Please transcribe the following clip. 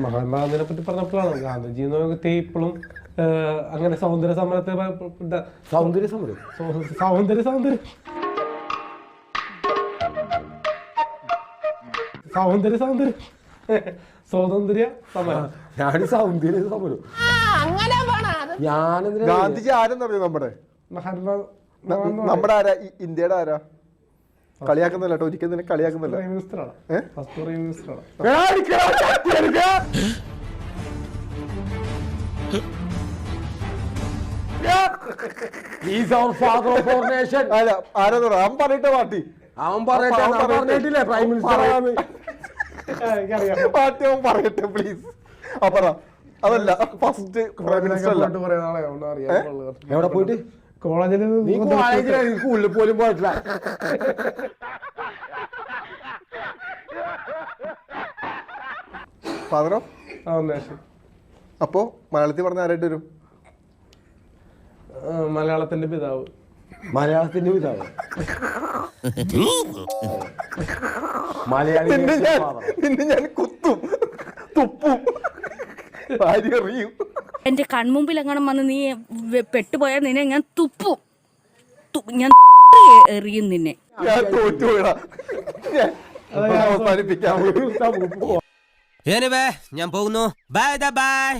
മഹാത്മാഗാന്ധിനെ പറ്റി പറഞ്ഞപ്പോഴാണ് ഗാന്ധിജി എന്ന് പറഞ്ഞിട്ട് ഇപ്പോഴും അങ്ങനെ സൗന്ദര്യ സമരത്തെ സൗന്ദര്യ സമരം സൗന്ദര്യ സൗന്ദര്യ സൗന്ദര്യ സൗന്ദര്യ സ്വാതന്ത്ര്യ സമരം ഞാൻ സൗന്ദര്യ സമരം ഞാനെന്തിനാ ഗാന്ധിജി ആരെന്നറിയോ മഹാത്മാ നമ്മുടെ ആരാ ഇന്ത്യയുടെ ആരാ കളിയാക്കുന്നില്ല കേട്ടോ ഒരിക്കലും നിന്നെ കളിയാക്കുന്നില്ല ആരാ അവൻ പറഞ്ഞിട്ട പാർട്ടി അവൻ പറഞ്ഞിട്ടില്ലേ പ്രൈം മിനിസ്റ്റർ പാർട്ടി അവൻ പറയട്ടെ പ്ലീസ് അപ്പറ അതല്ല ഫസ്റ്റ് പ്രൈം മിനിസ്റ്റർ അല്ല എവിടെ പോയിട്ട് കോളേജിൽ ഉള്ളിൽ പോലും പോയിട്ടില്ല ഫാദറോ അപ്പോ മലയാളത്തിൽ പറഞ്ഞ ആരായിട്ട് വരും മലയാളത്തിന്റെ പിതാവ് മലയാളത്തിന്റെ പിതാവ് മലയാളി നിന്നെ ഞാൻ കുത്തും തുപ്പും അറിയും എന്റെ കൺമുമ്പിൽ എങ്ങനെ വന്ന് നീ പെട്ടുപോയാൽ നിന്നെ ഞാൻ തുപ്പും ഞാൻ എറിയും നിന്നെ ഞാൻ തോറ്റുപോയടാ അവസാനിപ്പിക്കാം ഞാൻ പോകുന്നു ബൈ ബൈ.